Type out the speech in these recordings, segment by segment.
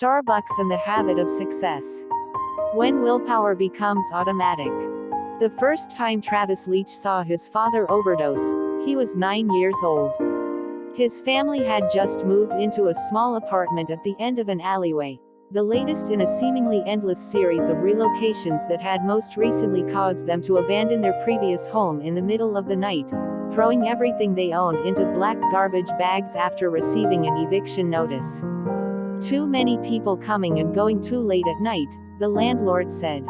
Starbucks and the habit of success. When willpower becomes automatic. The first time Travis Leach saw his father overdose, he was 9 years old. His family had just moved into a small apartment at the end of an alleyway, the latest in a seemingly endless series of relocations that had most recently caused them to abandon their previous home in the middle of the night, throwing everything they owned into black garbage bags after receiving an eviction notice. Too many people coming and going too late at night, the landlord said.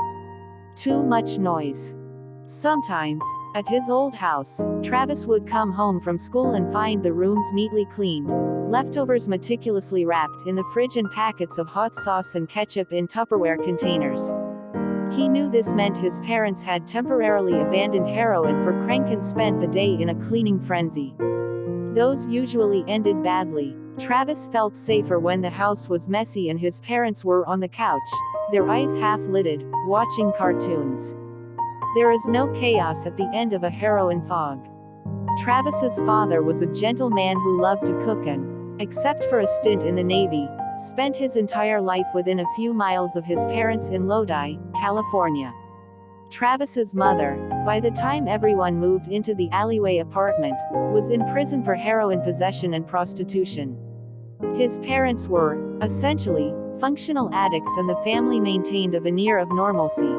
Too much noise. Sometimes, at his old house, Travis would come home from school and find the rooms neatly cleaned, leftovers meticulously wrapped in the fridge and packets of hot sauce and ketchup in Tupperware containers. He knew this meant his parents had temporarily abandoned heroin for crank and spent the day in a cleaning frenzy. Those usually ended badly. Travis felt safer when the house was messy and his parents were on the couch, their eyes half-lidded, watching cartoons. There is no chaos at the end of a heroin fog. Travis's father was a gentle man who loved to cook and, except for a stint in the Navy, spent his entire life within a few miles of his parents in Lodi, California. Travis's mother, by the time everyone moved into the alleyway apartment, was in prison for heroin possession and prostitution. His parents were, essentially, functional addicts and the family maintained a veneer of normalcy.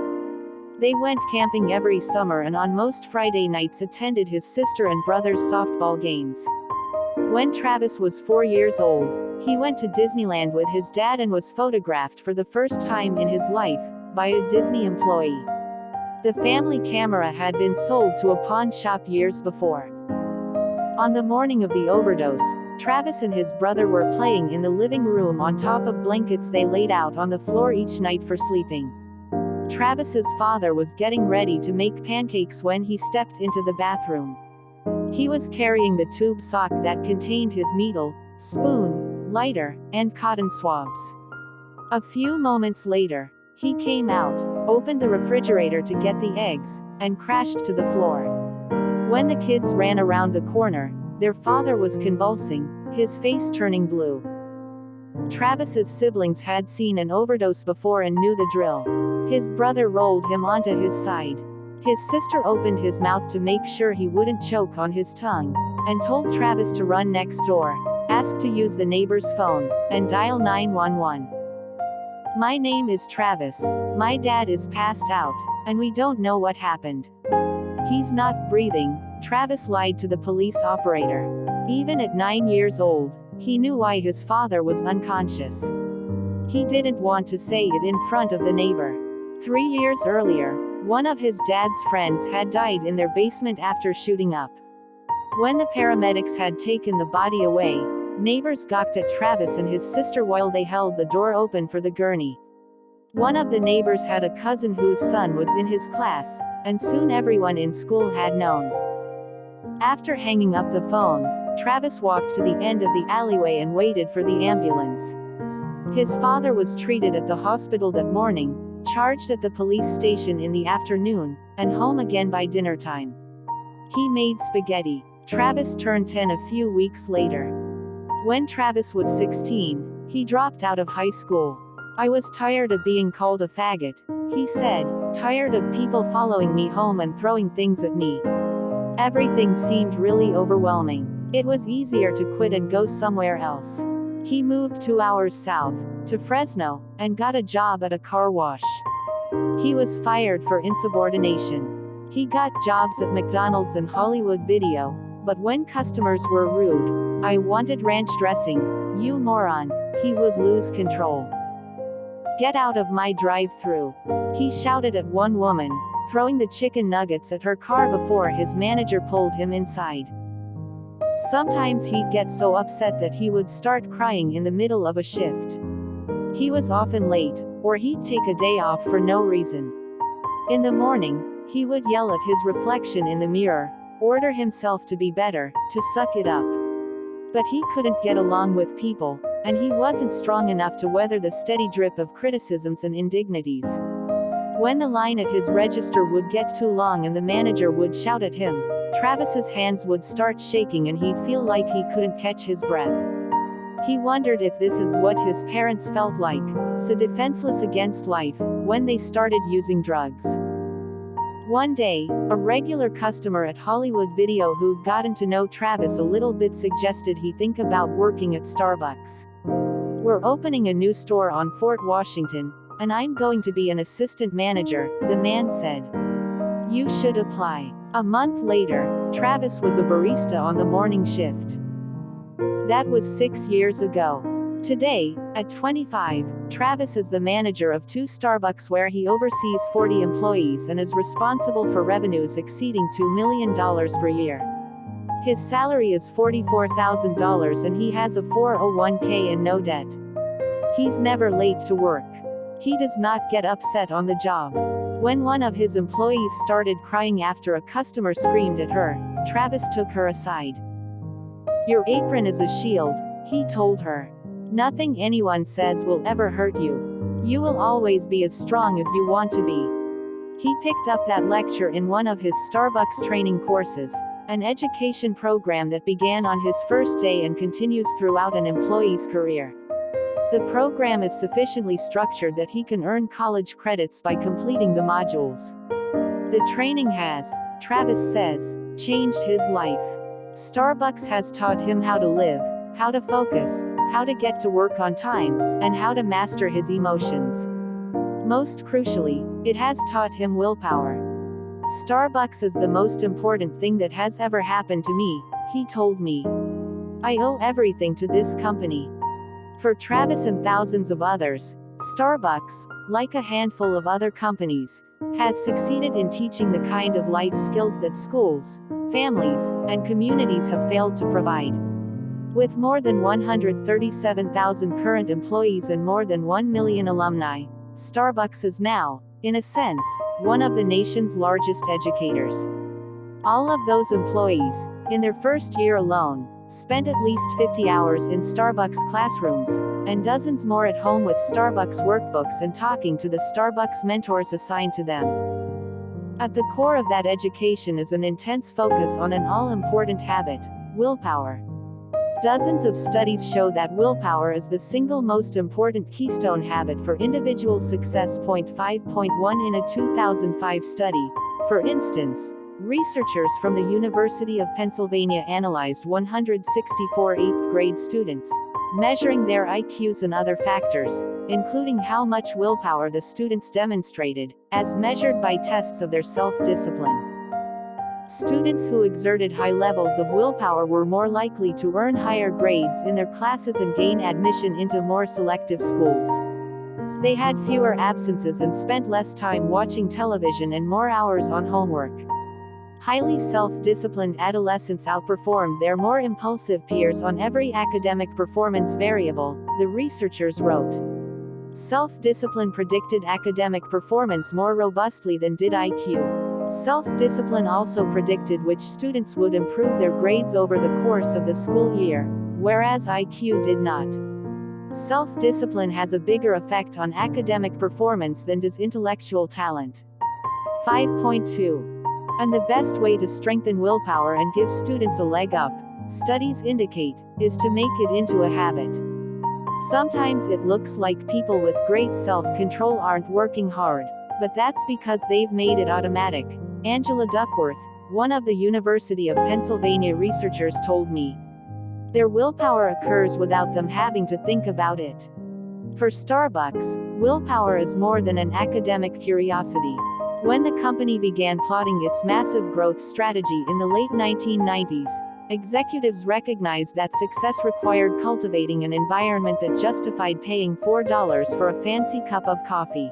They went camping every summer and on most Friday nights attended his sister and brother's softball games. When Travis was 4 years old, he went to Disneyland with his dad and was photographed for the first time in his life, by a Disney employee. The family camera had been sold to a pawn shop years before. On the morning of the overdose, Travis and his brother were playing in the living room on top of blankets they laid out on the floor each night for sleeping. Travis's father was getting ready to make pancakes when he stepped into the bathroom. He was carrying the tube sock that contained his needle, spoon, lighter, and cotton swabs. A few moments later, he came out, opened the refrigerator to get the eggs, and crashed to the floor. When the kids ran around the corner, their father was convulsing, his face turning blue. Travis's siblings had seen an overdose before and knew the drill. His brother rolled him onto his side. His sister opened his mouth to make sure he wouldn't choke on his tongue, and told Travis to run next door, ask to use the neighbor's phone, and dial 911. My name is Travis. My dad is passed out, and we don't know what happened. He's not breathing, Travis lied to the police operator. Even at 9 years old, he knew why his father was unconscious. He didn't want to say it in front of the neighbor. 3 years earlier, one of his dad's friends had died in their basement after shooting up. When the paramedics had taken the body away, neighbors gawked at Travis and his sister while they held the door open for the gurney. One of the neighbors had a cousin whose son was in his class, and soon everyone in school had known. After hanging up the phone, Travis walked to the end of the alleyway and waited for the ambulance. His father was treated at the hospital that morning, charged at the police station in the afternoon, and home again by dinner time. He made spaghetti. Travis turned 10 a few weeks later. When Travis was 16, he dropped out of high school. I was tired of being called a faggot, he said, tired of people following me home and throwing things at me. Everything seemed really overwhelming. It was easier to quit and go somewhere else. He moved 2 hours south, to Fresno, and got a job at a car wash. He was fired for insubordination. He got jobs at McDonald's and Hollywood Video, but when customers were rude, I wanted ranch dressing, you moron, he would lose control. Get out of my drive-thru, he shouted at one woman, throwing the chicken nuggets at her car before his manager pulled him inside. Sometimes he'd get so upset that he would start crying in the middle of a shift. He was often late, or he'd take a day off for no reason. In the morning, he would yell at his reflection in the mirror, order himself to be better, to suck it up. But he couldn't get along with people, and he wasn't strong enough to weather the steady drip of criticisms and indignities. When the line at his register would get too long and the manager would shout at him, Travis's hands would start shaking and he'd feel like he couldn't catch his breath. He wondered if this is what his parents felt like, so defenseless against life, when they started using drugs. One day, a regular customer at Hollywood Video who'd gotten to know Travis a little bit suggested he think about working at Starbucks. "We're opening a new store on Fort Washington, and I'm going to be an assistant manager," the man said. "You should apply." A month later, Travis was a barista on the morning shift. That was 6 years ago. Today, at 25, Travis is the manager of 2 Starbucks where he oversees 40 employees and is responsible for revenues exceeding $2 million per year. His salary is $44,000 and he has a 401k and no debt. He's never late to work. He does not get upset on the job. When one of his employees started crying after a customer screamed at her, Travis took her aside. "Your apron is a shield," he told her. "Nothing anyone says will ever hurt you. You will always be as strong as you want to be." He picked up that lecture in one of his Starbucks training courses, an education program that began on his first day and continues throughout an employee's career. The program is sufficiently structured that he can earn college credits by completing the modules. The training has, Travis says, changed his life. Starbucks has taught him how to live, how to focus, how to get to work on time, and how to master his emotions. Most crucially, it has taught him willpower. "Starbucks is the most important thing that has ever happened to me," he told me. "I owe everything to this company." For Travis and thousands of others, Starbucks, like a handful of other companies, has succeeded in teaching the kind of life skills that schools, families, and communities have failed to provide. With more than 137,000 current employees and more than 1 million alumni, Starbucks is now, in a sense, one of the nation's largest educators. All of those employees, in their first year alone, spent at least 50 hours in Starbucks classrooms, and dozens more at home with Starbucks workbooks and talking to the Starbucks mentors assigned to them. At the core of that education is an intense focus on an all-important habit: willpower. Dozens of studies show that willpower is the single most important keystone habit for individual success. 5.1 In a 2005 study, for instance, researchers from the University of Pennsylvania analyzed 164 eighth-grade students, measuring their IQs and other factors, including how much willpower the students demonstrated, as measured by tests of their self-discipline. Students who exerted high levels of willpower were more likely to earn higher grades in their classes and gain admission into more selective schools. They had fewer absences and spent less time watching television and more hours on homework. Highly self-disciplined adolescents outperformed their more impulsive peers on every academic performance variable, the researchers wrote. Self-discipline predicted academic performance more robustly than did IQ. Self-discipline also predicted which students would improve their grades over the course of the school year, whereas IQ did not. Self-discipline has a bigger effect on academic performance than does intellectual talent. 5.2. And the best way to strengthen willpower and give students a leg up, studies indicate, is to make it into a habit. Sometimes it looks like people with great self-control aren't working hard, but that's because they've made it automatic, Angela Duckworth, one of the University of Pennsylvania researchers told me. Their willpower occurs without them having to think about it. For Starbucks, willpower is more than an academic curiosity. When the company began plotting its massive growth strategy in the late 1990s, executives recognized that success required cultivating an environment that justified paying $4 for a fancy cup of coffee.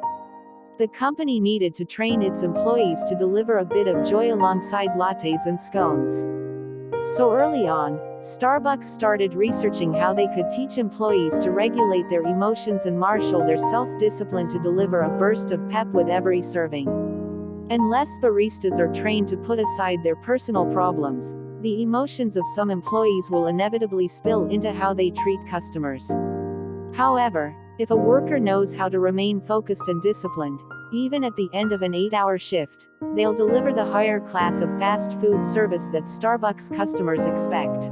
The company needed to train its employees to deliver a bit of joy alongside lattes and scones. So early on, Starbucks started researching how they could teach employees to regulate their emotions and marshal their self-discipline to deliver a burst of pep with every serving. Unless baristas are trained to put aside their personal problems, the emotions of some employees will inevitably spill into how they treat customers. However, if a worker knows how to remain focused and disciplined, even at the end of an 8-hour shift, they'll deliver the higher class of fast food service that Starbucks customers expect.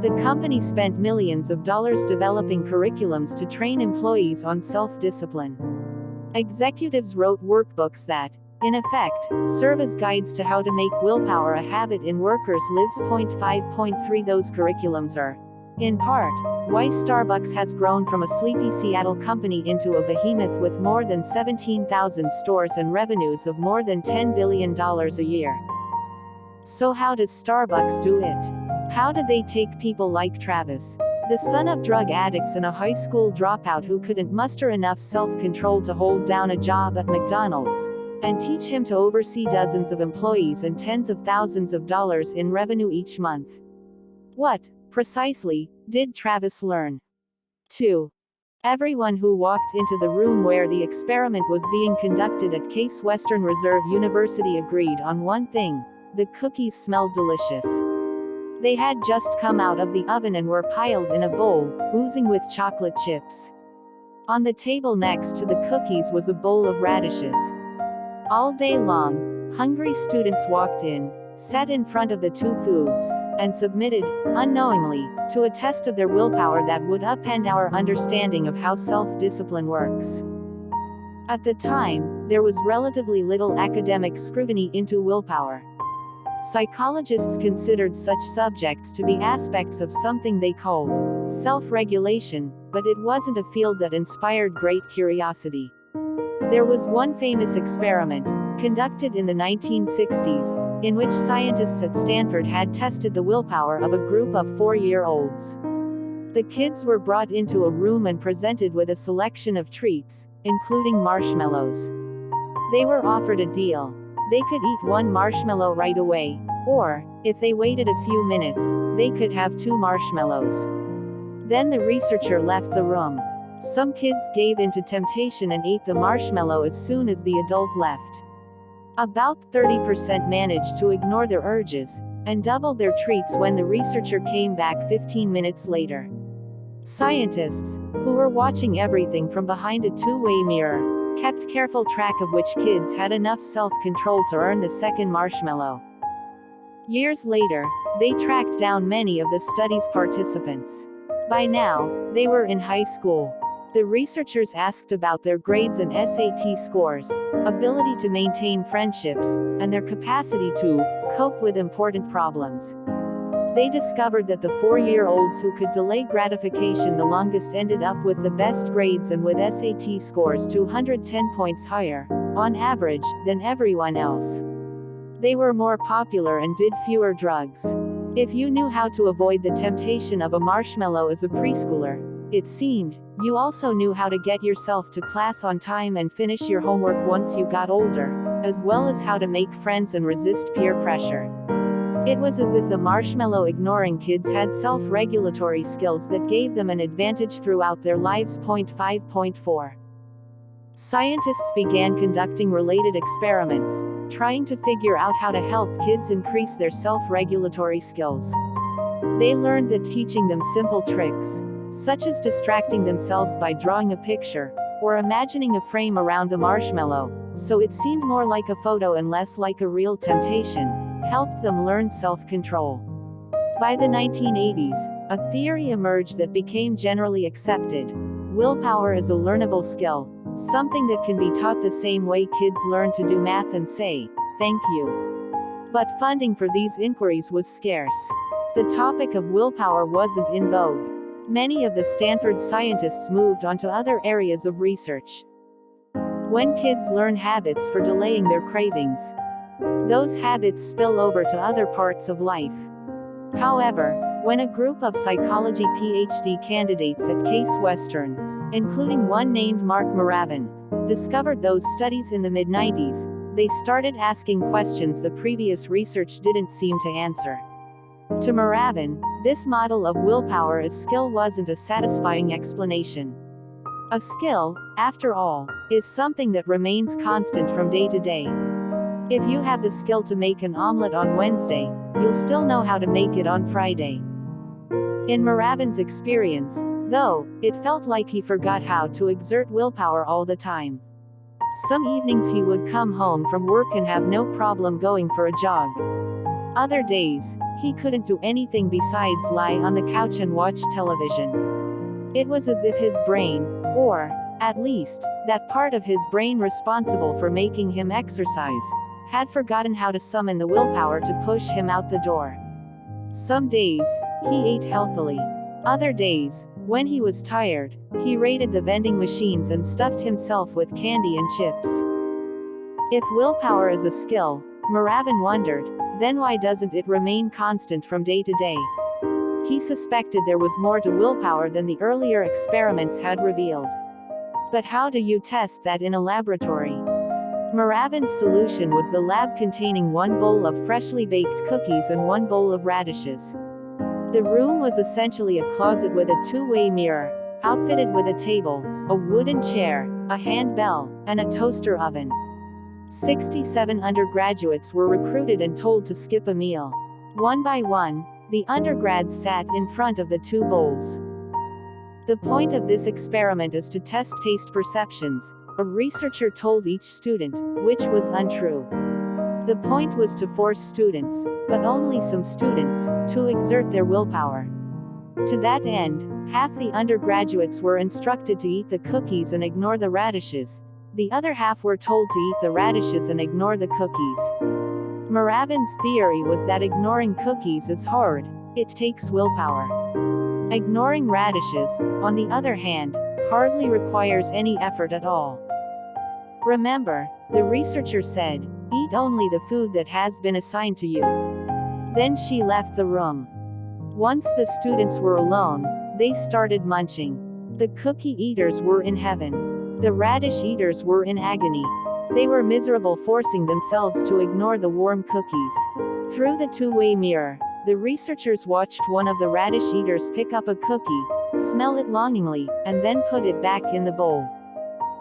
The company spent millions of dollars developing curriculums to train employees on self-discipline. Executives wrote workbooks that, in effect, serve as guides to how to make willpower a habit in workers' lives. 5.3 Those curriculums are, in part, why Starbucks has grown from a sleepy Seattle company into a behemoth with more than 17,000 stores and revenues of more than $10 billion a year. So how does Starbucks do it? How did they take people like Travis, the son of drug addicts and a high school dropout who couldn't muster enough self-control to hold down a job at McDonald's, and teach him to oversee dozens of employees and tens of thousands of dollars in revenue each month? What, precisely, did Travis learn? 2. Everyone who walked into the room where the experiment was being conducted at Case Western Reserve University agreed on one thing: the cookies smelled delicious. They had just come out of the oven and were piled in a bowl, oozing with chocolate chips. On the table next to the cookies was a bowl of radishes. All day long, hungry students walked in, sat in front of the two foods, and submitted, unknowingly, to a test of their willpower that would upend our understanding of how self-discipline works. At the time, there was relatively little academic scrutiny into willpower. Psychologists considered such subjects to be aspects of something they called self-regulation, but it wasn't a field that inspired great curiosity. There was one famous experiment, conducted in the 1960s, in which scientists at Stanford had tested the willpower of a group of 4-year-olds. The kids were brought into a room and presented with a selection of treats, including marshmallows. They were offered a deal. They could eat one marshmallow right away, or, if they waited a few minutes, they could have 2 marshmallows. Then the researcher left the room. Some kids gave in to temptation and ate the marshmallow as soon as the adult left. About 30% managed to ignore their urges, and doubled their treats when the researcher came back 15 minutes later. Scientists, who were watching everything from behind a two-way mirror, kept careful track of which kids had enough self-control to earn the second marshmallow. Years later, they tracked down many of the study's participants. By now, they were in high school. The researchers asked about their grades and SAT scores, ability to maintain friendships, and their capacity to cope with important problems. They discovered that the 4-year-olds who could delay gratification the longest ended up with the best grades and with SAT scores 210 points higher, on average, than everyone else. They were more popular and did fewer drugs. If you knew how to avoid the temptation of a marshmallow as a preschooler, it seemed, you also knew how to get yourself to class on time and finish your homework once you got older, as well as how to make friends and resist peer pressure. It was as if the marshmallow-ignoring kids had self-regulatory skills that gave them an advantage throughout their lives. 5.4 Scientists began conducting related experiments, trying to figure out how to help kids increase their self-regulatory skills. They learned that teaching them simple tricks, such as distracting themselves by drawing a picture, or imagining a frame around the marshmallow, so it seemed more like a photo and less like a real temptation, helped them learn self-control. By the 1980s, a theory emerged that became generally accepted. Willpower is a learnable skill, something that can be taught the same way kids learn to do math and say, "Thank you." But funding for these inquiries was scarce. The topic of willpower wasn't in vogue. Many of the Stanford scientists moved on to other areas of research. When kids learn habits for delaying their cravings, those habits spill over to other parts of life. However, when a group of psychology PhD candidates at Case Western, including one named Mark Moravin, discovered those studies in the mid-90s, they started asking questions the previous research didn't seem to answer. To Moravin, this model of willpower as skill wasn't a satisfying explanation. A skill, after all, is something that remains constant from day to day. If you have the skill to make an omelet on Wednesday, you'll still know how to make it on Friday. In Moravin's experience, though, it felt like he forgot how to exert willpower all the time. Some evenings he would come home from work and have no problem going for a jog. Other days, He couldn't do anything besides lie on the couch and watch television. It was as if his brain, or, at least, that part of his brain responsible for making him exercise, had forgotten how to summon the willpower to push him out the door. Some days, he ate healthily. Other days, when he was tired, he raided the vending machines and stuffed himself with candy and chips. If willpower is a skill, Muravin wondered, then why doesn't it remain constant from day to day? He suspected there was more to willpower than the earlier experiments had revealed. But how do you test that in a laboratory? Muravin's solution was the lab containing 1 bowl of freshly baked cookies and 1 bowl of radishes. The room was essentially a closet with a two-way mirror, outfitted with a table, a wooden chair, a handbell, and a toaster oven. 67 undergraduates were recruited and told to skip a meal. One by one, the undergrads sat in front of the 2 bowls. The point of this experiment is to test taste perceptions, a researcher told each student, which was untrue. The point was to force students, but only some students, to exert their willpower. To that end, half the undergraduates were instructed to eat the cookies and ignore the radishes. The other half were told to eat the radishes and ignore the cookies. Muravin's theory was that ignoring cookies is hard, it takes willpower. Ignoring radishes, on the other hand, hardly requires any effort at all. Remember, the researcher said, eat only the food that has been assigned to you. Then she left the room. Once the students were alone, they started munching. The cookie eaters were in heaven. The radish eaters were in agony. They were miserable, forcing themselves to ignore the warm cookies. Through the two-way mirror, the researchers watched one of the radish eaters pick up a cookie, smell it longingly, and then put it back in the bowl.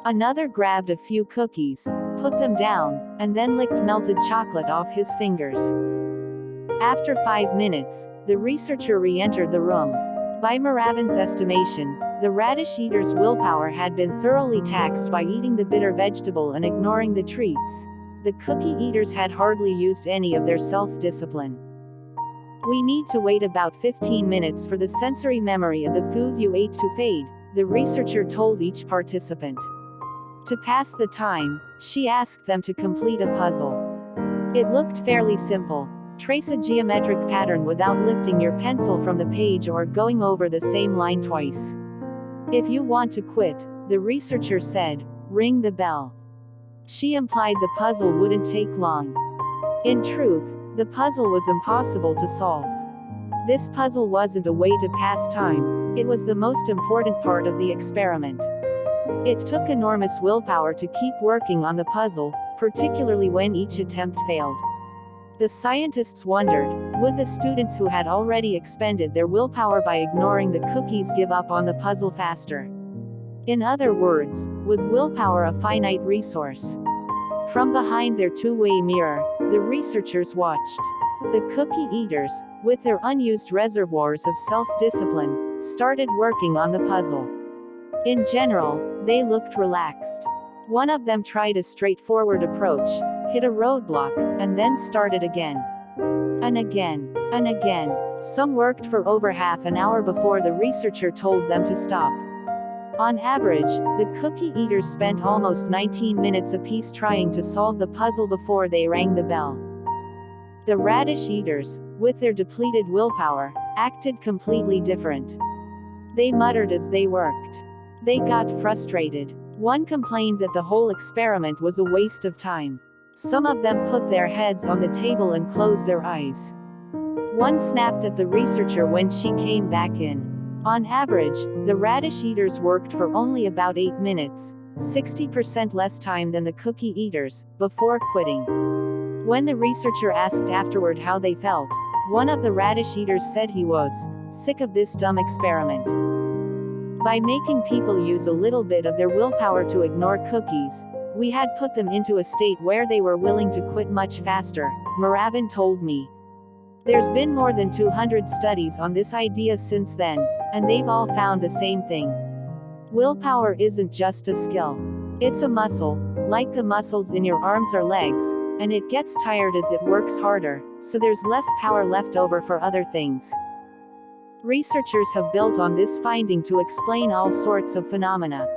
Another grabbed a few cookies, put them down, and then licked melted chocolate off his fingers. After 5 minutes, the researcher re-entered the room. By Muravin's estimation, the radish eater's willpower had been thoroughly taxed by eating the bitter vegetable and ignoring the treats. The cookie eaters had hardly used any of their self-discipline. We need to wait about 15 minutes for the sensory memory of the food you ate to fade, the researcher told each participant. To pass the time, she asked them to complete a puzzle. It looked fairly simple. Trace a geometric pattern without lifting your pencil from the page or going over the same line twice. If you want to quit, the researcher said, ring the bell. She implied the puzzle wouldn't take long. In truth, the puzzle was impossible to solve. This puzzle wasn't a way to pass time, it was the most important part of the experiment. It took enormous willpower to keep working on the puzzle, particularly when each attempt failed. The scientists wondered, would the students who had already expended their willpower by ignoring the cookies give up on the puzzle faster? In other words, was willpower a finite resource? From behind their two-way mirror, the researchers watched. The cookie eaters, with their unused reservoirs of self-discipline, started working on the puzzle. In general, they looked relaxed. One of them tried a straightforward approach, hit a roadblock, and then started again. And again. And again. Some worked for over half an hour before the researcher told them to stop. On average, the cookie eaters spent almost 19 minutes apiece trying to solve the puzzle before they rang the bell. The radish eaters, with their depleted willpower, acted completely different. They muttered as they worked. They got frustrated. One complained that the whole experiment was a waste of time. Some of them put their heads on the table and closed their eyes. One snapped at the researcher when she came back in. On average, the radish eaters worked for only about 8 minutes, 60% less time than the cookie eaters, before quitting. When the researcher asked afterward how they felt, one of the radish eaters said he was sick of this dumb experiment. By making people use a little bit of their willpower to ignore cookies, we had put them into a state where they were willing to quit much faster, Muravin told me. There's been more than 200 studies on this idea since then, and they've all found the same thing. Willpower isn't just a skill. It's a muscle, like the muscles in your arms or legs. and it gets tired as it works harder, so there's less power left over for other things. Researchers have built on this finding to explain all sorts of phenomena.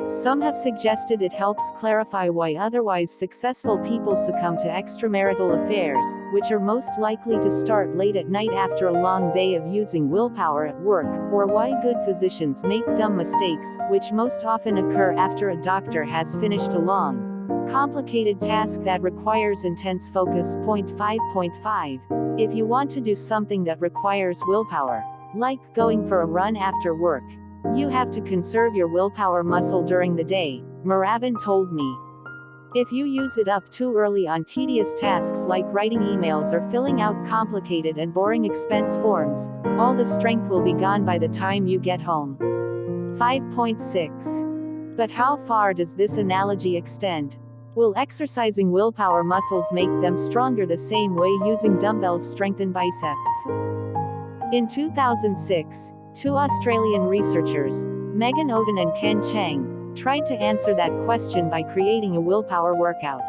Some have suggested it helps clarify why otherwise successful people succumb to extramarital affairs, which are most likely to start late at night after a long day of using willpower at work, or why good physicians make dumb mistakes, which most often occur after a doctor has finished a long, complicated task that requires intense focus. 5.5. If you want to do something that requires willpower, like going for a run after work, you have to conserve your willpower muscle during the day, Moravin told me. If you use it up too early on tedious tasks like writing emails or filling out complicated and boring expense forms, all the strength will be gone by the time you get home. 5.6. But how far does this analogy extend? Will exercising willpower muscles make them stronger the same way using dumbbells strengthen biceps? In 2006, two Australian researchers, Megan Oden and Ken Chang, tried to answer that question by creating a willpower workout.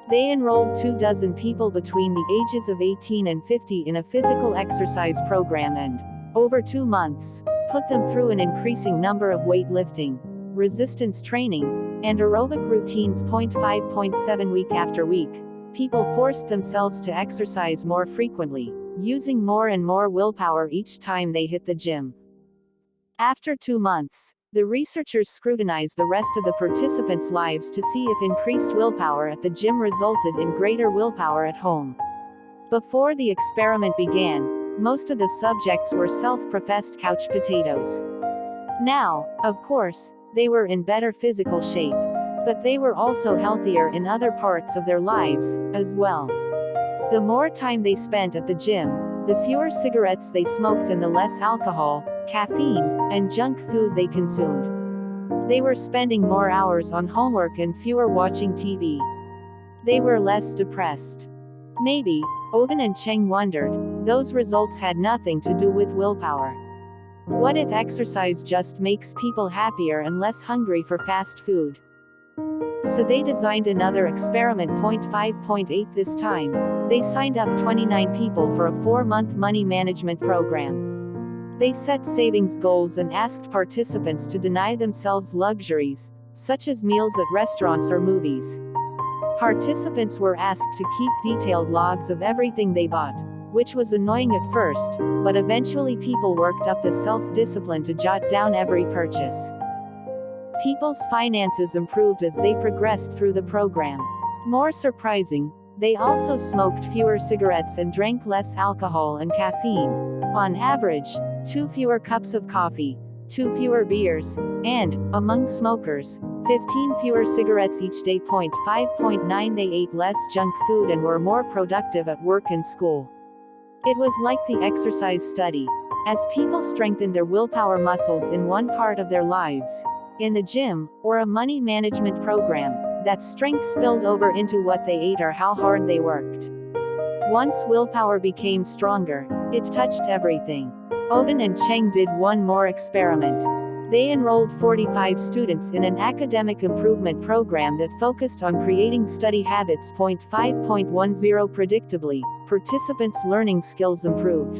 They enrolled 24 people between the ages of 18 and 50 in a physical exercise program and, over 2 months, put them through an increasing number of weightlifting, resistance training, and aerobic routines. 5.7 Week after week, people forced themselves to exercise more frequently, using more and more willpower each time they hit the gym. After 2 months, the researchers scrutinized the rest of the participants' lives to see if increased willpower at the gym resulted in greater willpower at home. Before the experiment began, most of the subjects were self-professed couch potatoes. Now, of course, they were in better physical shape, but they were also healthier in other parts of their lives, as well. The more time they spent at the gym, the fewer cigarettes they smoked and the less alcohol, caffeine, and junk food they consumed. They were spending more hours on homework and fewer watching TV. They were less depressed. Maybe, Oden and Cheng wondered, those results had nothing to do with willpower. What if exercise just makes people happier and less hungry for fast food? So they designed another experiment. 5.8 This time, they signed up 29 people for a 4-month money management program. They set savings goals and asked participants to deny themselves luxuries, such as meals at restaurants or movies. Participants were asked to keep detailed logs of everything they bought, which was annoying at first, but eventually people worked up the self-discipline to jot down every purchase. People's finances improved as they progressed through the program. More surprising, they also smoked fewer cigarettes and drank less alcohol and caffeine. On average, 2 fewer cups of coffee, 2 fewer beers, and, among smokers, 15 fewer cigarettes each day. 5.9 They ate less junk food and were more productive at work and school. It was like the exercise study. As people strengthened their willpower muscles in one part of their lives, in the gym, or a money management program, that strength spilled over into what they ate or how hard they worked. Once willpower became stronger, it touched everything. Oden and Cheng did one more experiment. They enrolled 45 students in an academic improvement program that focused on creating study habits. 5.10 Predictably, participants' learning skills improved.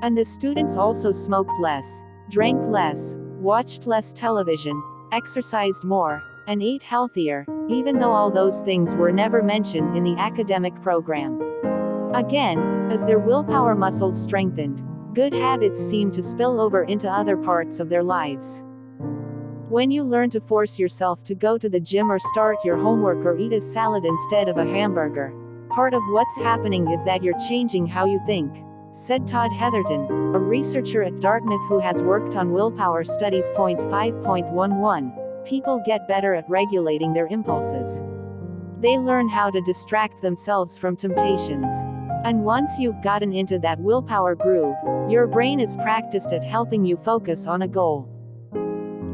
And the students also smoked less, drank less, watched less television, exercised more, and ate healthier, even though all those things were never mentioned in the academic program. Again, as their willpower muscles strengthened, good habits seemed to spill over into other parts of their lives. When you learn to force yourself to go to the gym or start your homework or eat a salad instead of a hamburger, part of what's happening is that you're changing how you think, said Todd Heatherton, a researcher at Dartmouth who has worked on willpower studies. 5.11 People get better at regulating their impulses. They learn how to distract themselves from temptations. And once you've gotten into that willpower groove, your brain is practiced at helping you focus on a goal.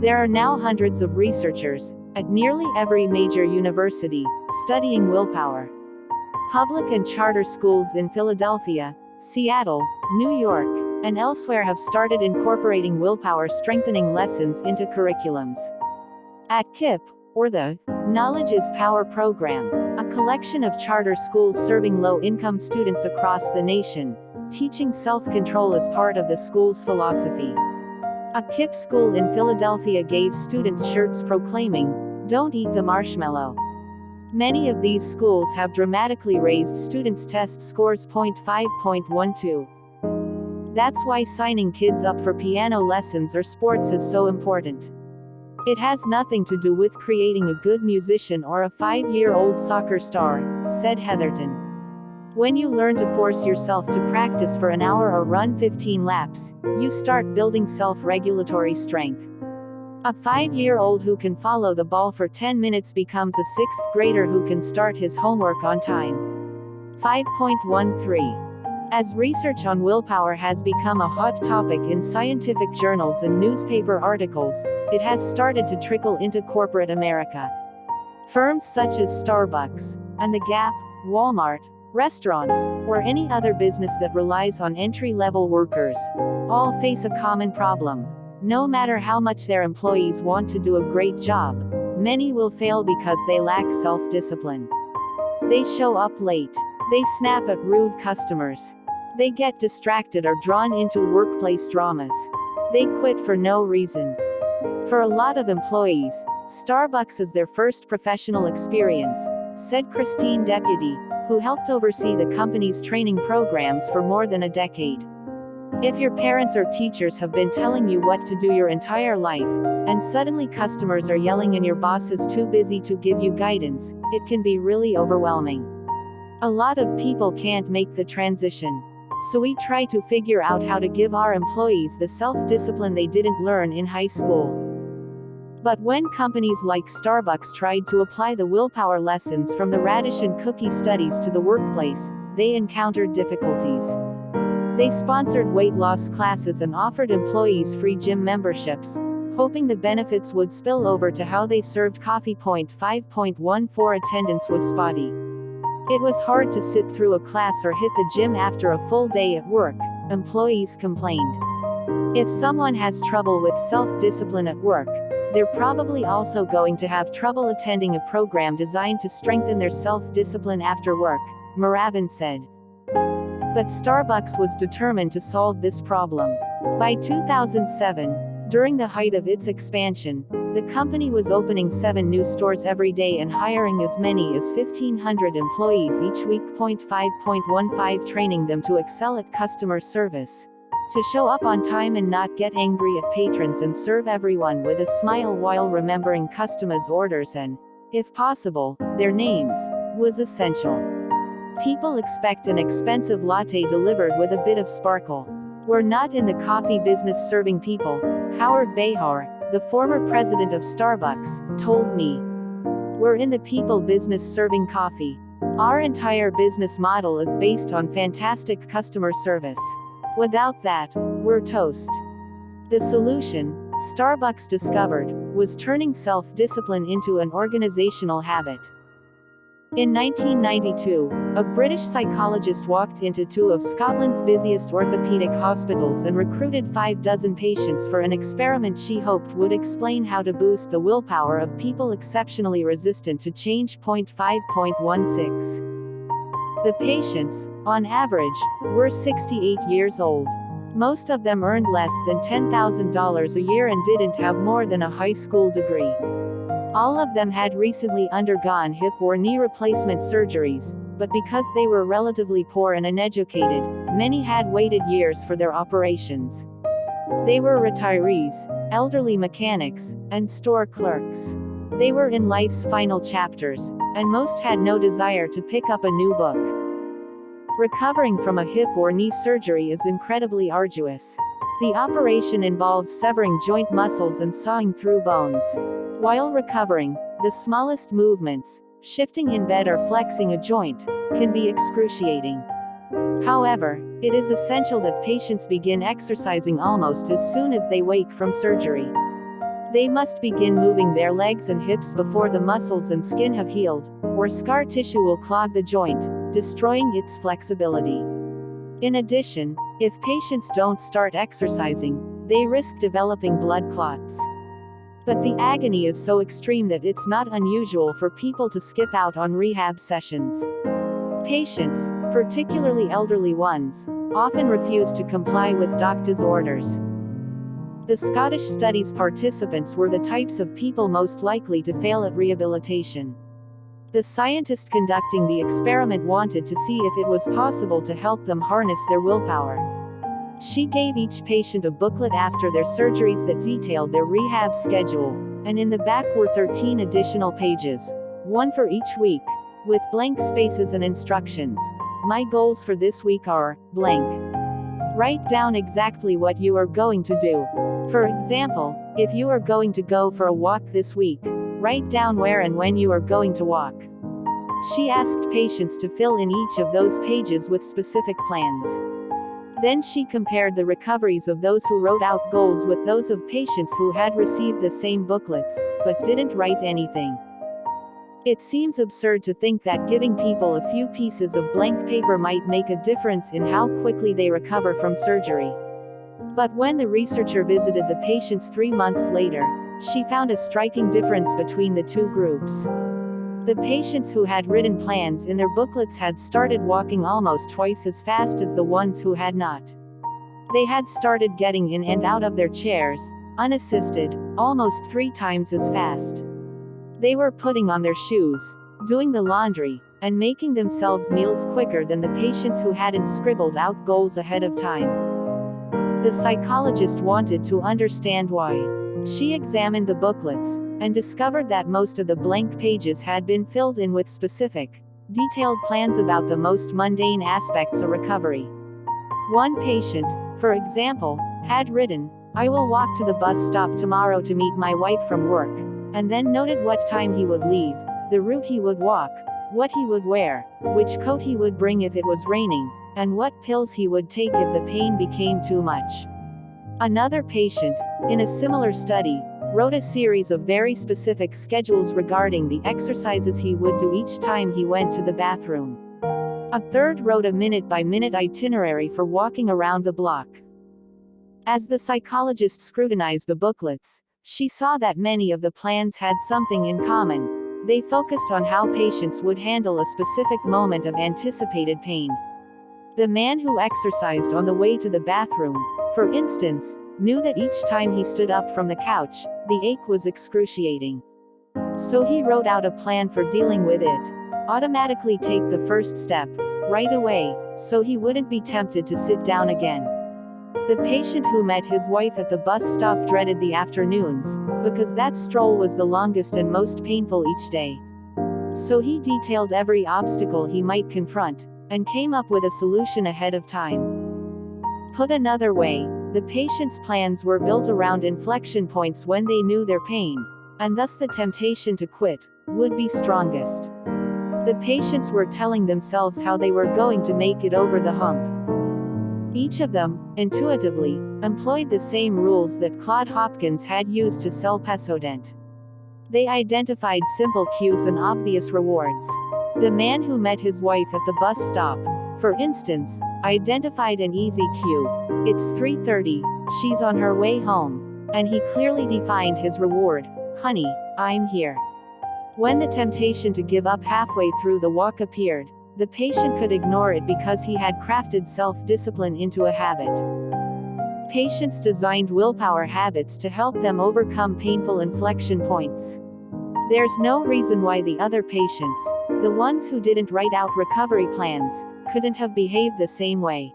There are now hundreds of researchers, at nearly every major university, studying willpower. Public and charter schools in Philadelphia, Seattle, New York, and elsewhere have started incorporating willpower strengthening lessons into curriculums. At KIPP, or the Knowledge is Power program, a collection of charter schools serving low-income students across the nation. Teaching self-control is part of the school's philosophy. A KIPP school in Philadelphia gave students shirts proclaiming, "Don't eat the marshmallow." Many of these schools have dramatically raised students' test scores 0.5.12. That's why signing kids up for piano lessons or sports is so important. It has nothing to do with creating a good musician or a 5-year-old soccer star, said Heatherton. When you learn to force yourself to practice for an hour or run 15 laps, you start building self-regulatory strength. A 5-year-old who can follow the ball for 10 minutes becomes a 6th grader who can start his homework on time. 5.13. As research on willpower has become a hot topic in scientific journals and newspaper articles, it has started to trickle into corporate America. Firms such as Starbucks, and The Gap, Walmart, restaurants, or any other business that relies on entry-level workers, all face a common problem. No matter how much their employees want to do a great job, many will fail because they lack self-discipline. They show up late. They snap at rude customers. They get distracted or drawn into workplace dramas. They quit for no reason. For a lot of employees, Starbucks is their first professional experience, said Christine Deputy, who helped oversee the company's training programs for more than a decade. If your parents or teachers have been telling you what to do your entire life, and suddenly customers are yelling and your boss is too busy to give you guidance, it can be really overwhelming. A lot of people can't make the transition. So we try to figure out how to give our employees the self-discipline they didn't learn in high school. But when companies like Starbucks tried to apply the willpower lessons from the radish and cookie studies to the workplace, they encountered difficulties. They sponsored weight loss classes and offered employees free gym memberships, hoping the benefits would spill over to how they served coffee. 5.14 Attendance was spotty. It was hard to sit through a class or hit the gym after a full day at work, employees complained. If someone has trouble with self-discipline at work, they're probably also going to have trouble attending a program designed to strengthen their self-discipline after work, Moravin said. But Starbucks was determined to solve this problem. By 2007, during the height of its expansion, the company was opening 7 new stores every day and hiring as many as 1,500 employees each week. 5.15 Training them to excel at customer service. To show up on time and not get angry at patrons and serve everyone with a smile while remembering customers' orders and, if possible, their names, was essential. People expect an expensive latte delivered with a bit of sparkle. We're not in the coffee business serving people, Howard Behar, the former president of Starbucks, told me. We're in the people business serving coffee. Our entire business model is based on fantastic customer service. Without that, we're toast. The solution, Starbucks discovered, was turning self-discipline into an organizational habit. In 1992, a British psychologist walked into 2 of Scotland's busiest orthopedic hospitals and recruited 6 patients for an experiment she hoped would explain how to boost the willpower of people exceptionally resistant to change. 5.16. The patients, on average, were 68 years old. Most of them earned less than $10,000 a year and didn't have more than a high school degree. All of them had recently undergone hip or knee replacement surgeries, but because they were relatively poor and uneducated, many had waited years for their operations. They were retirees, elderly mechanics, and store clerks. They were in life's final chapters, and most had no desire to pick up a new book. Recovering from a hip or knee surgery is incredibly arduous. The operation involves severing joint muscles and sawing through bones. While recovering, the smallest movements, shifting in bed or flexing a joint, can be excruciating. However, it is essential that patients begin exercising almost as soon as they wake from surgery. They must begin moving their legs and hips before the muscles and skin have healed, or scar tissue will clog the joint, destroying its flexibility. In addition, if patients don't start exercising, they risk developing blood clots. But the agony is so extreme that it's not unusual for people to skip out on rehab sessions. Patients, particularly elderly ones, often refuse to comply with doctors' orders. The Scottish study's participants were the types of people most likely to fail at rehabilitation. The scientist conducting the experiment wanted to see if it was possible to help them harness their willpower. She gave each patient a booklet after their surgeries that detailed their rehab schedule, and in the back were 13 additional pages, one for each week, with blank spaces and instructions. My goals for this week are blank. Write down exactly what you are going to do. For example, if you are going to go for a walk this week, write down where and when you are going to walk. She asked patients to fill in each of those pages with specific plans. Then she compared the recoveries of those who wrote out goals with those of patients who had received the same booklets, but didn't write anything. It seems absurd to think that giving people a few pieces of blank paper might make a difference in how quickly they recover from surgery. But when the researcher visited the patients 3 months later, she found a striking difference between the two groups. The patients who had written plans in their booklets had started walking almost twice as fast as the ones who had not. They had started getting in and out of their chairs, unassisted, almost 3 times as fast. They were putting on their shoes, doing the laundry, and making themselves meals quicker than the patients who hadn't scribbled out goals ahead of time. The psychologist wanted to understand why. She examined the booklets, and discovered that most of the blank pages had been filled in with specific, detailed plans about the most mundane aspects of recovery. One patient, for example, had written, "I will walk to the bus stop tomorrow to meet my wife from work," and then noted what time he would leave, the route he would walk, what he would wear, which coat he would bring if it was raining, and what pills he would take if the pain became too much. Another patient, in a similar study, wrote a series of very specific schedules regarding the exercises he would do each time he went to the bathroom. A third wrote a minute-by-minute itinerary for walking around the block. As the psychologist scrutinized the booklets, she saw that many of the plans had something in common. They focused on how patients would handle a specific moment of anticipated pain. The man who exercised on the way to the bathroom, for instance, knew that each time he stood up from the couch, the ache was excruciating. So he wrote out a plan for dealing with it. Automatically take the first step, right away, so he wouldn't be tempted to sit down again. The patient who met his wife at the bus stop dreaded the afternoons, because that stroll was the longest and most painful each day. So he detailed every obstacle he might confront, and came up with a solution ahead of time. Put another way, the patient's plans were built around inflection points when they knew their pain, and thus the temptation to quit would be strongest. The patients were telling themselves how they were going to make it over the hump. Each of them, intuitively, employed the same rules that Claude Hopkins had used to sell Pessodent. They identified simple cues and obvious rewards. The man who met his wife at the bus stop, for instance, identified an easy cue. It's 3:30, she's on her way home. And he clearly defined his reward. Honey, I'm here. When the temptation to give up halfway through the walk appeared, the patient could ignore it because he had crafted self-discipline into a habit. Patients designed willpower habits to help them overcome painful inflection points. There's no reason why the other patients, the ones who didn't write out recovery plans, couldn't have behaved the same way.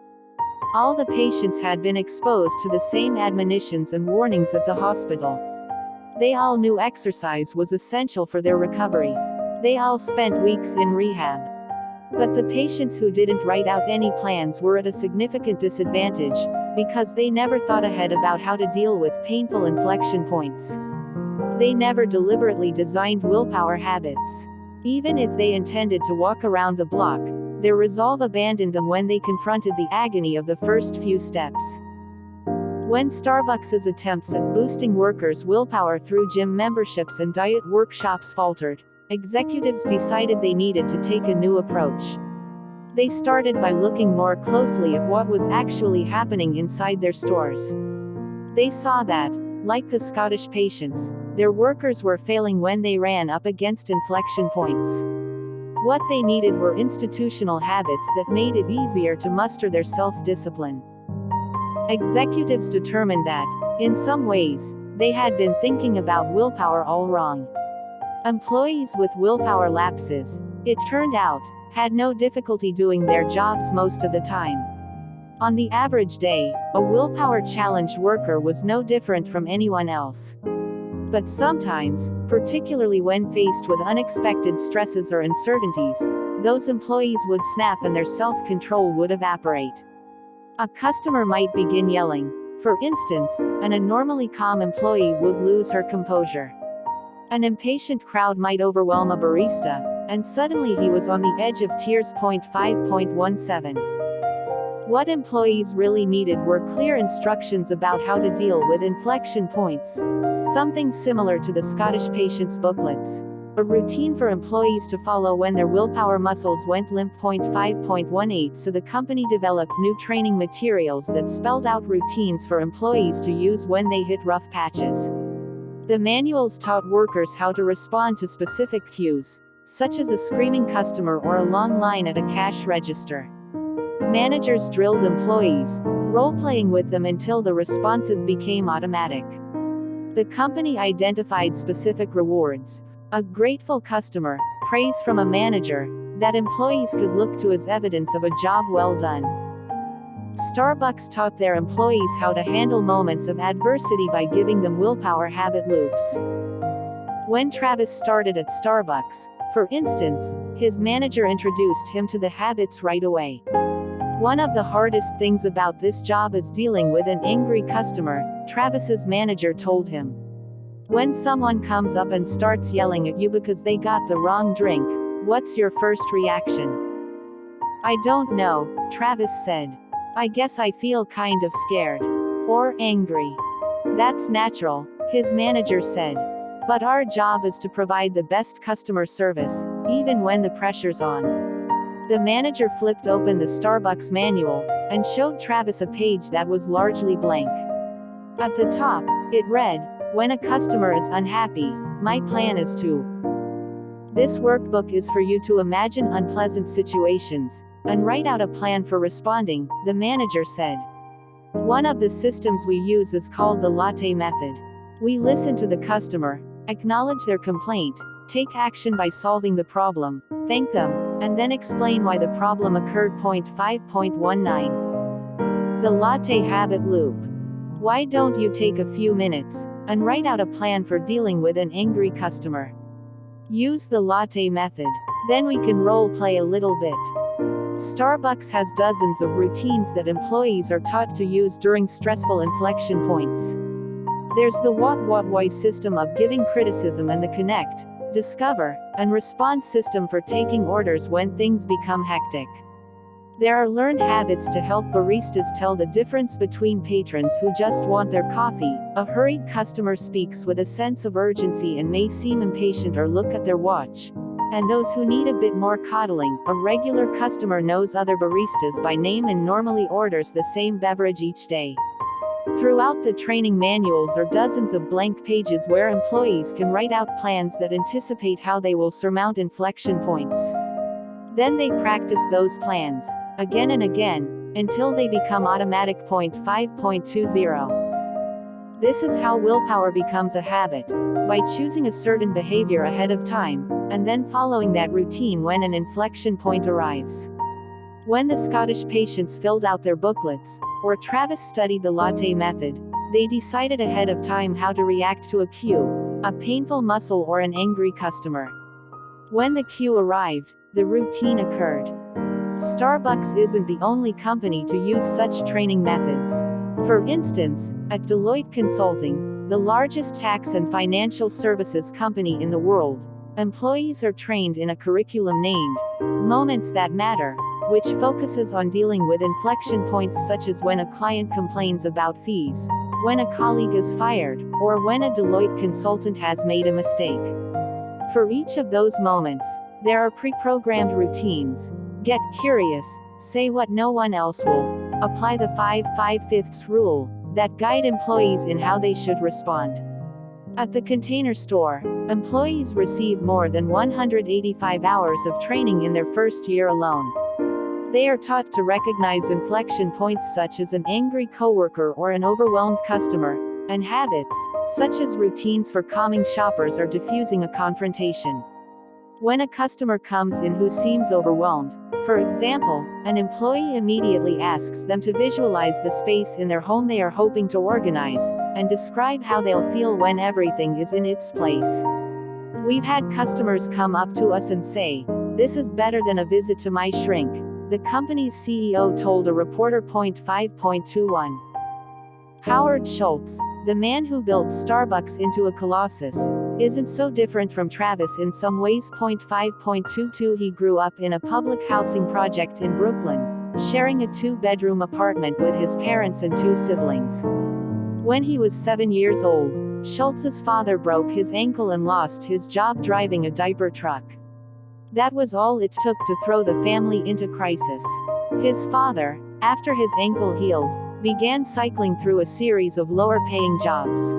All the patients had been exposed to the same admonitions and warnings at the hospital. They all knew exercise was essential for their recovery. They all spent weeks in rehab. But the patients who didn't write out any plans were at a significant disadvantage, because they never thought ahead about how to deal with painful inflection points. They never deliberately designed willpower habits. Even if they intended to walk around the block, their resolve abandoned them when they confronted the agony of the first few steps. When Starbucks's attempts at boosting workers' willpower through gym memberships and diet workshops faltered, executives decided they needed to take a new approach. They started by looking more closely at what was actually happening inside their stores. They saw that, like the Scottish patients, their workers were failing when they ran up against inflection points. What they needed were institutional habits that made it easier to muster their self-discipline. Executives determined that, in some ways, they had been thinking about willpower all wrong. Employees with willpower lapses, it turned out, had no difficulty doing their jobs most of the time. On the average day, a willpower-challenged worker was no different from anyone else. But sometimes, particularly when faced with unexpected stresses or uncertainties, those employees would snap and their self-control would evaporate. A customer might begin yelling. For instance, and a normally calm employee would lose her composure. An impatient crowd might overwhelm a barista, and suddenly he was on the edge of tears. 5.17. What employees really needed were clear instructions about how to deal with inflection points, something similar to the Scottish Patience booklets, a routine for employees to follow when their willpower muscles went limp. 5.18. So the company developed new training materials that spelled out routines for employees to use when they hit rough patches. The manuals taught workers how to respond to specific cues, such as a screaming customer or a long line at a cash register. Managers drilled employees, role-playing with them until the responses became automatic. The company identified specific rewards, a grateful customer, praise from a manager, that employees could look to as evidence of a job well done. Starbucks taught their employees how to handle moments of adversity by giving them willpower habit loops. When Travis started at Starbucks, for instance, his manager introduced him to the habits right away. One of the hardest things about this job is dealing with an angry customer, Travis's manager told him. When someone comes up and starts yelling at you because they got the wrong drink, what's your first reaction? I don't know, Travis said. I guess I feel kind of scared. Or angry. That's natural, his manager said. But our job is to provide the best customer service, even when the pressure's on. The manager flipped open the Starbucks manual, and showed Travis a page that was largely blank. At the top, it read, "When a customer is unhappy, my plan is to." This workbook is for you to imagine unpleasant situations, and write out a plan for responding, the manager said. One of the systems we use is called the latte method. We listen to the customer, acknowledge their complaint, take action by solving the problem, thank them, and then explain why the problem occurred. 5.19. The latte habit loop. Why don't you take a few minutes and write out a plan for dealing with an angry customer? Use the latte method. Then we can role play a little bit. Starbucks has dozens of routines that employees are taught to use during stressful inflection points. There's the what-why system of giving criticism and the connect, discover, and respond system for taking orders when things become hectic. There are learned habits to help baristas tell the difference between patrons who just want their coffee, a hurried customer speaks with a sense of urgency and may seem impatient or look at their watch, and those who need a bit more coddling. A regular customer knows other baristas by name and normally orders the same beverage each day. Throughout the training manuals are dozens of blank pages where employees can write out plans that anticipate how they will surmount inflection points. Then they practice those plans, again and again, until they become automatic. 5.20. This is how willpower becomes a habit, by choosing a certain behavior ahead of time, and then following that routine when an inflection point arrives. When the Scottish Patience filled out their booklets, or Travis studied the latte method, they decided ahead of time how to react to a cue, a painful muscle or an angry customer. When the cue arrived, the routine occurred. Starbucks isn't the only company to use such training methods. For instance, at Deloitte Consulting, the largest tax and financial services company in the world, employees are trained in a curriculum named Moments That Matter, which focuses on dealing with inflection points such as when a client complains about fees, when a colleague is fired, or when a Deloitte consultant has made a mistake. For each of those moments, there are pre-programmed routines. Get curious, say what no one else will, apply the 5/5/5 rule, that guide employees in how they should respond. At the Container Store, employees receive more than 185 hours of training in their first year alone. They are taught to recognize inflection points such as an angry coworker or an overwhelmed customer, and habits, such as routines for calming shoppers or diffusing a confrontation. When a customer comes in who seems overwhelmed, for example, an employee immediately asks them to visualize the space in their home they are hoping to organize, and describe how they'll feel when everything is in its place. We've had customers come up to us and say, "This is better than a visit to my shrink," the company's CEO told a reporter. 5.21. Howard Schultz, the man who built Starbucks into a colossus, isn't so different from Travis in some ways. 5.22. He grew up in a public housing project in Brooklyn, sharing a 2-bedroom apartment with his parents and 2 siblings. When he was 7 years old, Schultz's father broke his ankle and lost his job driving a diaper truck. That was all it took to throw the family into crisis. His father, after his ankle healed, began cycling through a series of lower-paying jobs.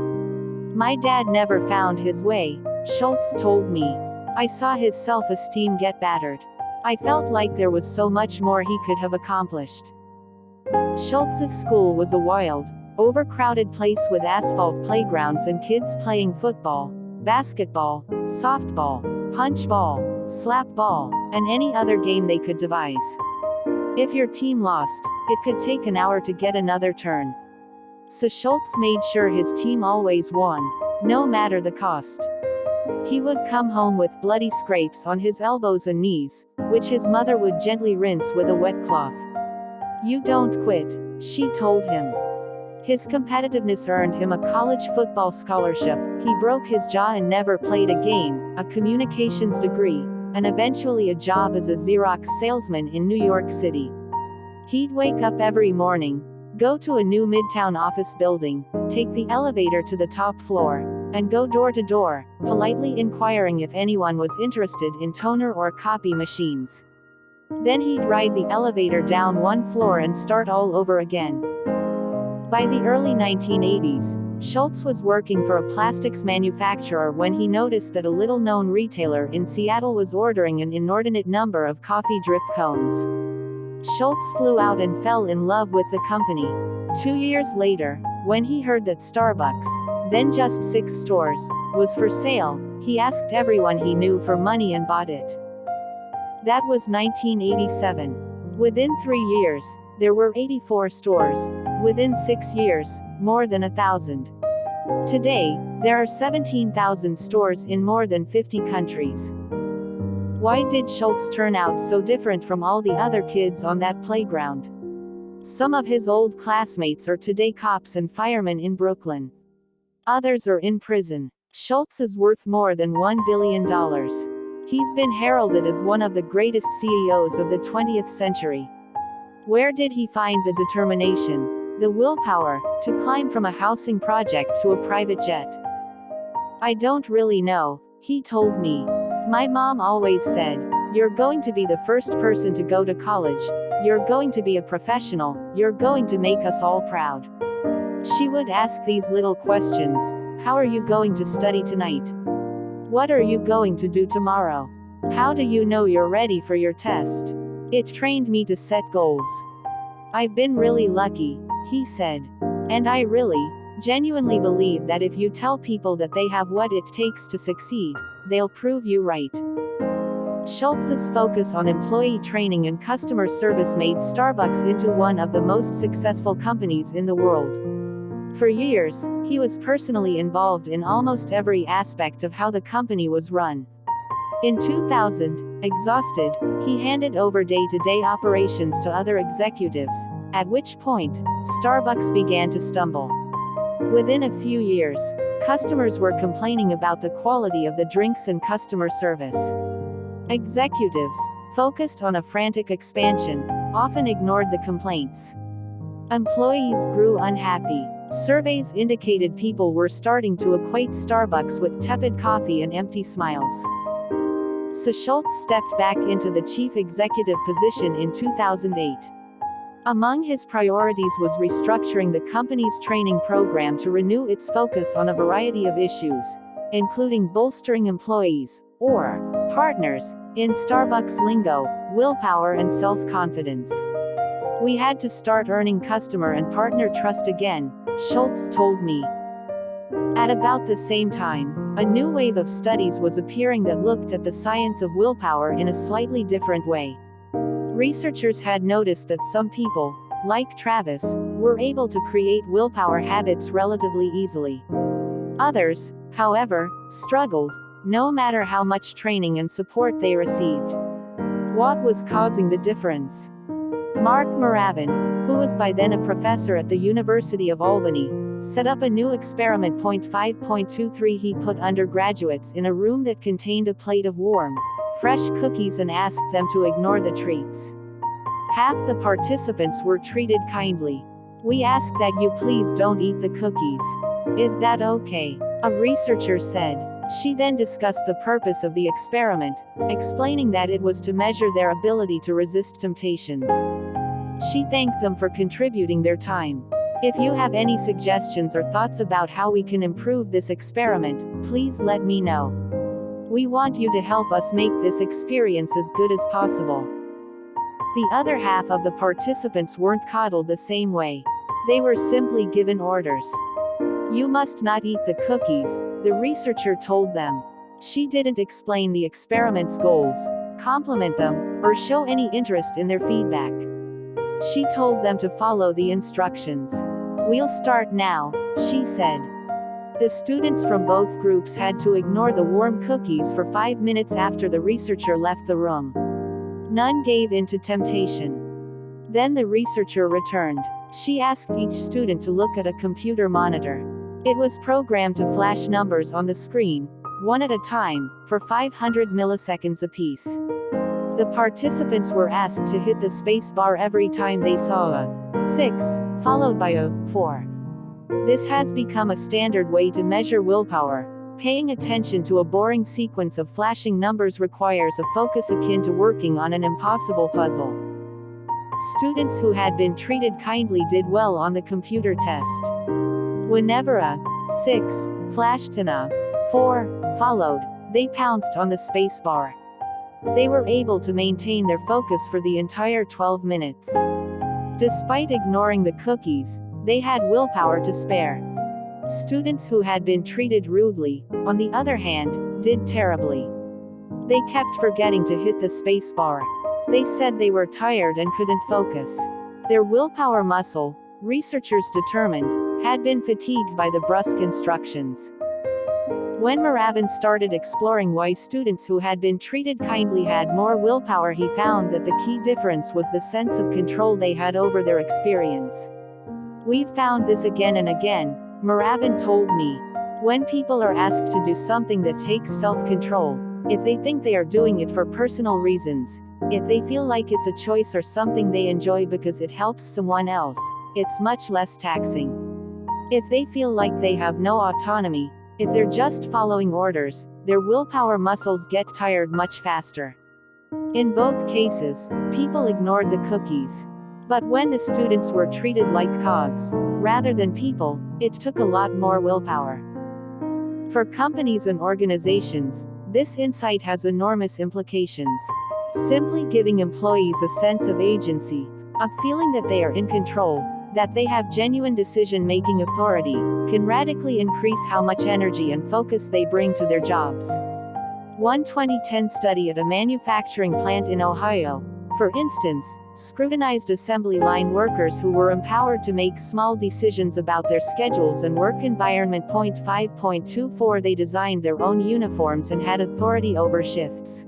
"My dad never found his way," Schultz told me. "I saw his self-esteem get battered. I felt like there was so much more he could have accomplished." Schultz's school was a wild, overcrowded place with asphalt playgrounds and kids playing football, basketball, softball, punch ball, slap ball, and any other game they could devise. If your team lost, it could take an hour to get another turn. So Schultz made sure his team always won, no matter the cost. He would come home with bloody scrapes on his elbows and knees, which his mother would gently rinse with a wet cloth. "You don't quit," she told him. His competitiveness earned him a college football scholarship. He broke his jaw and never played a game, a communications degree, and eventually a job as a Xerox salesman in New York City. He'd wake up every morning, go to a new midtown office building, take the elevator to the top floor, and go door to door, politely inquiring if anyone was interested in toner or copy machines. Then he'd ride the elevator down one floor and start all over again. By the early 1980s, Schultz was working for a plastics manufacturer when he noticed that a little-known retailer in Seattle was ordering an inordinate number of coffee drip cones. Schultz flew out and fell in love with the company. 2 years later, when he heard that Starbucks, then just 6 stores, was for sale, he asked everyone he knew for money and bought it. That was 1987. Within 3 years, there were 84 stores. Within 6 years, more than 1,000. Today, there are 17,000 stores in more than 50 countries. Why did Schultz turn out so different from all the other kids on that playground? Some of his old classmates are today cops and firemen in Brooklyn. Others are in prison. Schultz is worth more than $1 billion. He's been heralded as one of the greatest CEOs of the 20th century. Where did he find the determination, the willpower, to climb from a housing project to a private jet? "I don't really know," he told me. "My mom always said, 'You're going to be the first person to go to college. You're going to be a professional. You're going to make us all proud.' She would ask these little questions. How are you going to study tonight? What are you going to do tomorrow? How do you know you're ready for your test? It trained me to set goals. I've been really lucky," he said. "And I really, genuinely believe that if you tell people that they have what it takes to succeed, they'll prove you right." Schultz's focus on employee training and customer service made Starbucks into one of the most successful companies in the world. For years, he was personally involved in almost every aspect of how the company was run. In 2000, exhausted, he handed over day-to-day operations to other executives, at which point, Starbucks began to stumble. Within a few years, customers were complaining about the quality of the drinks and customer service. Executives, focused on a frantic expansion, often ignored the complaints. Employees grew unhappy. Surveys indicated people were starting to equate Starbucks with tepid coffee and empty smiles. So Schultz stepped back into the chief executive position in 2008. Among his priorities was restructuring the company's training program to renew its focus on a variety of issues, including bolstering employees, or partners, in Starbucks lingo, willpower and self-confidence. We had to start earning customer and partner trust again, Schultz told me. At about the same time, a new wave of studies was appearing that looked at the science of willpower in a slightly different way. Researchers had noticed that some people, like Travis, were able to create willpower habits relatively easily. Others, however, struggled, no matter how much training and support they received. What was causing the difference? Mark Moravin, who was by then a professor at the University of Albany, set up a new experiment. 5.23 He put undergraduates in a room that contained a plate of warm, fresh cookies and asked them to ignore the treats. Half the participants were treated kindly. "We ask that you please don't eat the cookies. Is that okay?" a researcher said. She then discussed the purpose of the experiment, explaining that it was to measure their ability to resist temptations. She thanked them for contributing their time. "If you have any suggestions or thoughts about how we can improve this experiment, please let me know. We want you to help us make this experience as good as possible." The other half of the participants weren't coddled the same way. They were simply given orders. "You must not eat the cookies," the researcher told them. She didn't explain the experiment's goals, compliment them, or show any interest in their feedback. She told them to follow the instructions. "We'll start now," she said. The students from both groups had to ignore the warm cookies for 5 minutes after the researcher left the room. None gave in to temptation. Then the researcher returned. She asked each student to look at a computer monitor. It was programmed to flash numbers on the screen, one at a time, for 500 milliseconds apiece. The participants were asked to hit the space bar every time they saw a 6, followed by a 4. This has become a standard way to measure willpower. Paying attention to a boring sequence of flashing numbers requires a focus akin to working on an impossible puzzle. Students who had been treated kindly did well on the computer test. Whenever a 6 flashed and a 4 followed, they pounced on the space bar. They were able to maintain their focus for the entire 12 minutes. Despite ignoring the cookies, they had willpower to spare. Students who had been treated rudely, on the other hand, did terribly. They kept forgetting to hit the space bar. They said they were tired and couldn't focus. Their willpower muscle, researchers determined, had been fatigued by the brusque instructions. When Moravin started exploring why students who had been treated kindly had more willpower, he found that the key difference was the sense of control they had over their experience. "We've found this again and again," Moravin told me. "When people are asked to do something that takes self-control, if they think they are doing it for personal reasons, if they feel like it's a choice or something they enjoy because it helps someone else, it's much less taxing. If they feel like they have no autonomy, if they're just following orders, their willpower muscles get tired much faster." In both cases, people ignored the cookies. But when the students were treated like cogs, rather than people, it took a lot more willpower. For companies and organizations, this insight has enormous implications. Simply giving employees a sense of agency, a feeling that they are in control, that they have genuine decision-making authority, can radically increase how much energy and focus they bring to their jobs. One 2010 study at a manufacturing plant in Ohio, for instance, scrutinized assembly line workers who were empowered to make small decisions about their schedules and work environment. 5.24 They designed their own uniforms and had authority over shifts.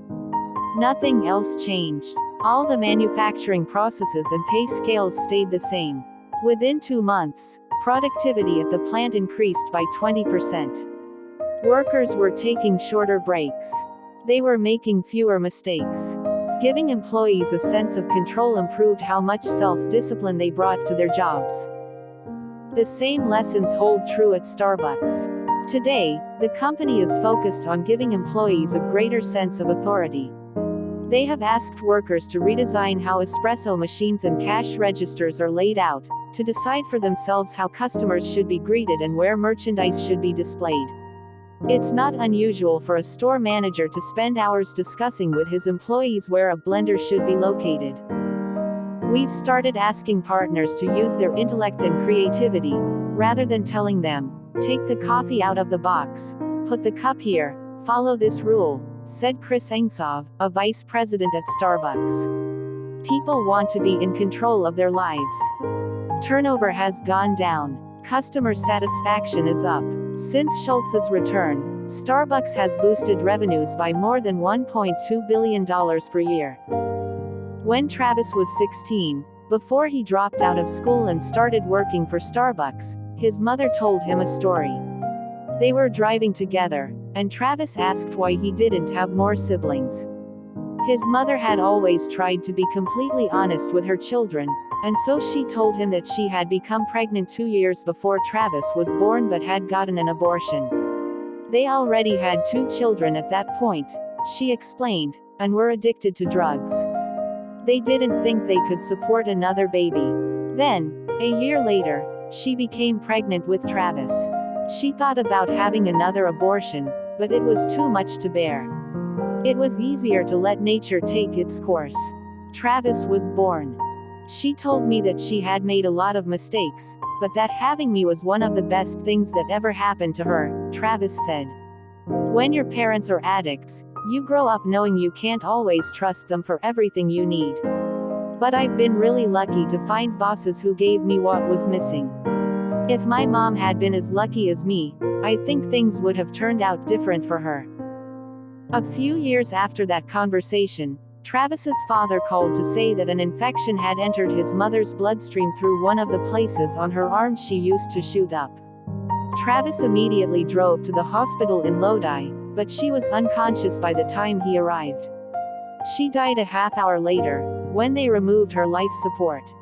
Nothing else changed. All the manufacturing processes and pay scales stayed the same. Within 2 months, productivity at the plant increased by 20%. Workers were taking shorter breaks. They were making fewer mistakes. Giving employees a sense of control improved how much self-discipline they brought to their jobs. The same lessons hold true at Starbucks. Today, the company is focused on giving employees a greater sense of authority. They have asked workers to redesign how espresso machines and cash registers are laid out, to decide for themselves how customers should be greeted and where merchandise should be displayed. It's not unusual for a store manager to spend hours discussing with his employees where a blender should be located. We've started asking partners to use their intellect and creativity, rather than telling them, take the coffee out of the box, put the cup here, follow this rule, said Chris Engsov, a vice president at Starbucks. People want to be in control of their lives. Turnover has gone down. Customer satisfaction is up. Since Schultz's return, Starbucks has boosted revenues by more than $1.2 billion per year. When Travis was 16, before he dropped out of school and started working for Starbucks, his mother told him a story. They were driving together, and Travis asked why he didn't have more siblings. His mother had always tried to be completely honest with her children, and so she told him that she had become pregnant 2 years before Travis was born but had gotten an abortion. They already had 2 children at that point, she explained, and were addicted to drugs. They didn't think they could support another baby. Then, a year later, she became pregnant with Travis. She thought about having another abortion, but it was too much to bear. It was easier to let nature take its course. Travis was born. She told me that she had made a lot of mistakes, but that having me was one of the best things that ever happened to her, Travis said. When your parents are addicts, you grow up knowing you can't always trust them for everything you need. But I've been really lucky to find bosses who gave me what was missing. If my mom had been as lucky as me, I think things would have turned out different for her. A few years after that conversation, Travis's father called to say that an infection had entered his mother's bloodstream through one of the places on her arm she used to shoot up. Travis immediately drove to the hospital in Lodi, but she was unconscious by the time he arrived. She died a half-hour later, when they removed her life support.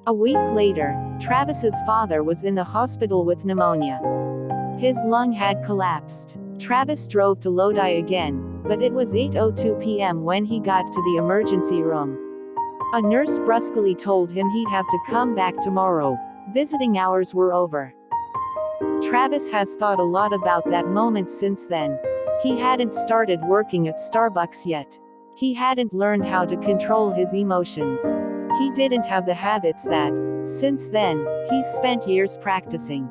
A week later, Travis's father was in the hospital with pneumonia. His lung had collapsed. Travis drove to Lodi again, but it was 8:02 p.m. when he got to the emergency room. A nurse brusquely told him he'd have to come back tomorrow. Visiting hours were over. Travis has thought a lot about that moment since then. He hadn't started working at Starbucks yet. He hadn't learned how to control his emotions. He didn't have the habits that, since then, he's spent years practicing.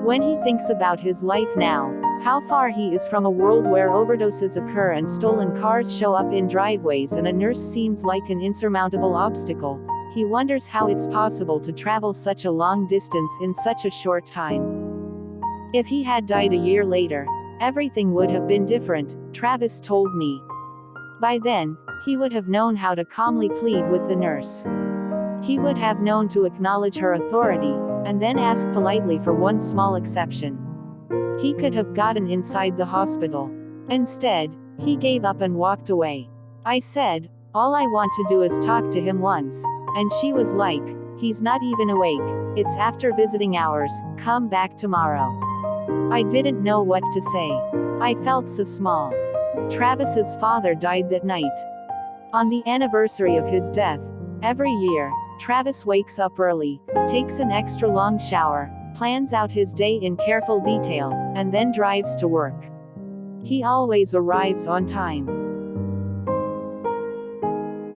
When he thinks about his life now, how far he is from a world where overdoses occur and stolen cars show up in driveways and a nurse seems like an insurmountable obstacle, he wonders how it's possible to travel such a long distance in such a short time. If he had died a year later, everything would have been different, Travis told me. By then, he would have known how to calmly plead with the nurse. He would have known to acknowledge her authority, and then ask politely for one small exception. He could have gotten inside the hospital. Instead, he gave up and walked away. I said, all I want to do is talk to him once. And she was like, he's not even awake. It's after visiting hours, come back tomorrow. I didn't know what to say. I felt so small. Travis's father died that night. On the anniversary of his death, every year, Travis wakes up early, takes an extra long shower, plans out his day in careful detail, and then drives to work. He always arrives on time.